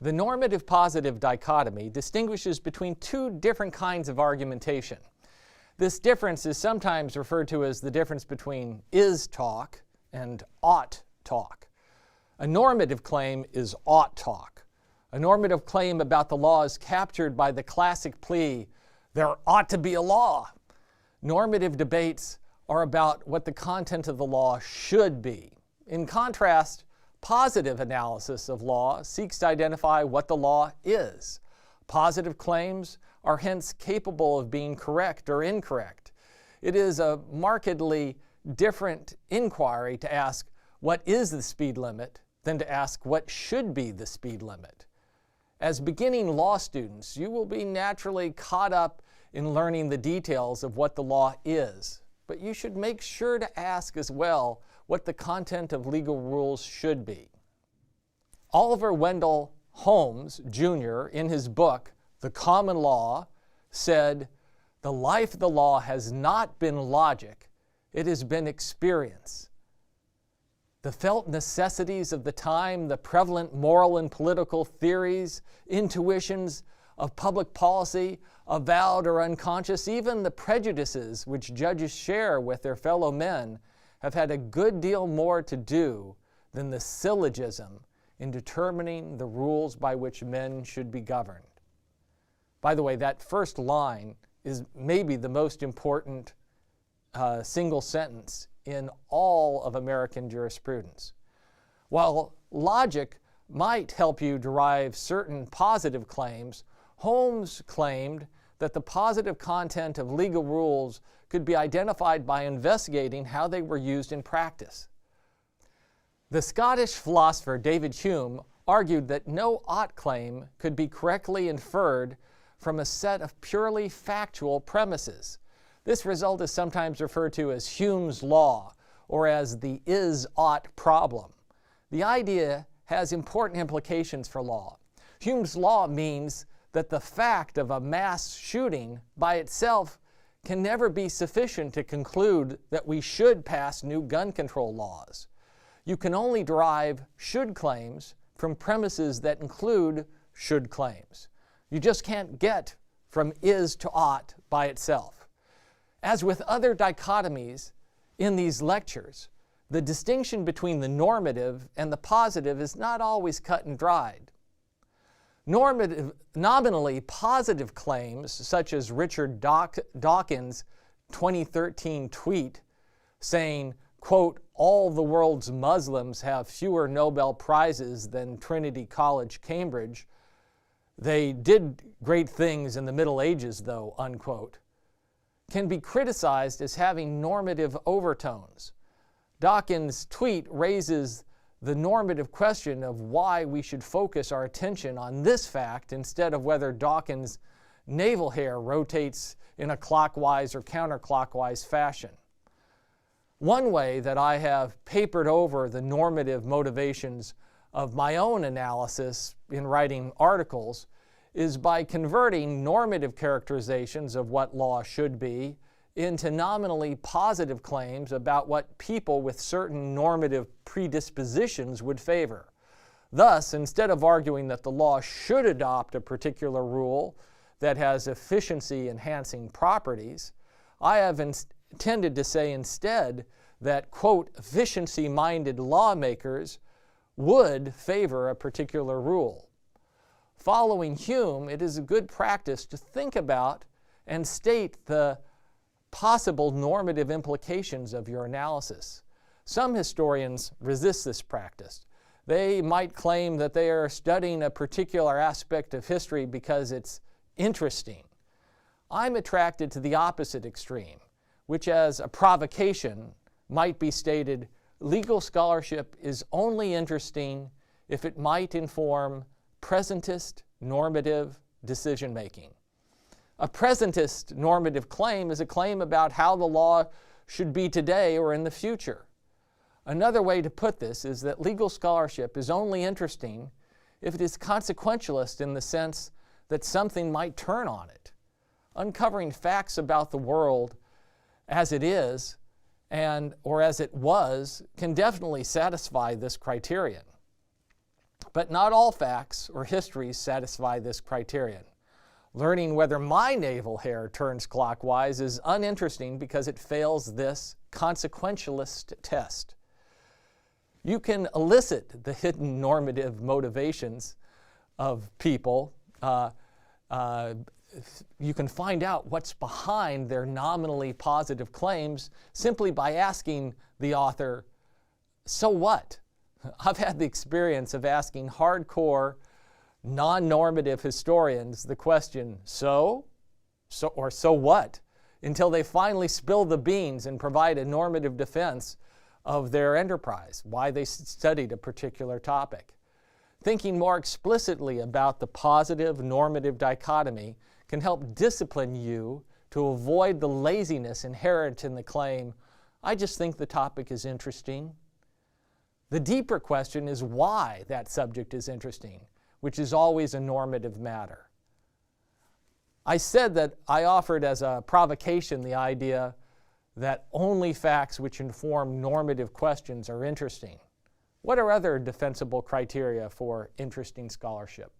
The normative-positive dichotomy distinguishes between two different kinds of argumentation. This difference is sometimes referred to as the difference between is talk and ought talk. A normative claim is ought talk. A normative claim about the law is captured by the classic plea, there ought to be a law. Normative debates are about what the content of the law should be. In contrast, positive analysis of law seeks to identify what the law is. Positive claims are hence capable of being correct or incorrect. It is a markedly different inquiry to ask what is the speed limit than to ask what should be the speed limit. As beginning law students, you will be naturally caught up in learning the details of what the law is, but you should make sure to ask as well what the content of legal rules should be. Oliver Wendell Holmes, Jr., in his book, The Common Law, said, "The life of the law has not been logic, it has been experience. The felt necessities of the time, the prevalent moral and political theories, intuitions of public policy, avowed or unconscious, even the prejudices which judges share with their fellow men, have had a good deal more to do than the syllogism in determining the rules by which men should be governed." By the way, that first line is maybe the most important single sentence in all of American jurisprudence. While logic might help you derive certain positive claims, Holmes claimed that the positive content of legal rules could be identified by investigating how they were used in practice. The Scottish philosopher David Hume argued that no ought claim could be correctly inferred from a set of purely factual premises. This result is sometimes referred to as Hume's law, or as the is-ought problem. The idea has important implications for law. Hume's law means that the fact of a mass shooting by itself can never be sufficient to conclude that we should pass new gun control laws. You can only derive should claims from premises that include should claims. You just can't get from is to ought by itself. As with other dichotomies in these lectures, the distinction between the normative and the positive is not always cut and dried. Nominally positive claims, such as Richard Dawkins' 2013 tweet saying, quote, "All the world's Muslims have fewer Nobel Prizes than Trinity College, Cambridge. They did great things in the Middle Ages, though," unquote, can be criticized as having normative overtones. Dawkins' tweet raises the normative question of why we should focus our attention on this fact instead of whether Dawkins' navel hair rotates in a clockwise or counterclockwise fashion. One way that I have papered over the normative motivations of my own analysis in writing articles is by converting normative characterizations of what law should be into nominally positive claims about what people with certain normative predispositions would favor. Thus, instead of arguing that the law should adopt a particular rule that has efficiency-enhancing properties, I have intended to say instead that, quote, efficiency-minded lawmakers would favor a particular rule. Following Hume, it is a good practice to think about and state the possible normative implications of your analysis. Some historians resist this practice. They might claim that they are studying a particular aspect of history because it's interesting. I'm attracted to the opposite extreme, which as a provocation might be stated, legal scholarship is only interesting if it might inform presentist normative decision-making. A presentist normative claim is a claim about how the law should be today or in the future. Another way to put this is that legal scholarship is only interesting if it is consequentialist in the sense that something might turn on it. Uncovering facts about the world as it is or as it was can definitely satisfy this criterion. But not all facts or histories satisfy this criterion. Learning whether my navel hair turns clockwise is uninteresting because it fails this consequentialist test. You can elicit the hidden normative motivations of people. You can find out what's behind their nominally positive claims simply by asking the author, so what? I've had the experience of asking hardcore, non-normative historians the question, so what? Until they finally spill the beans and provide a normative defense of their enterprise, why they studied a particular topic. Thinking more explicitly about the positive normative dichotomy can help discipline you to avoid the laziness inherent in the claim, I just think the topic is interesting. The deeper question is why that subject is interesting, which is always a normative matter. I said that I offered as a provocation the idea that only facts which inform normative questions are interesting. What are other defensible criteria for interesting scholarship?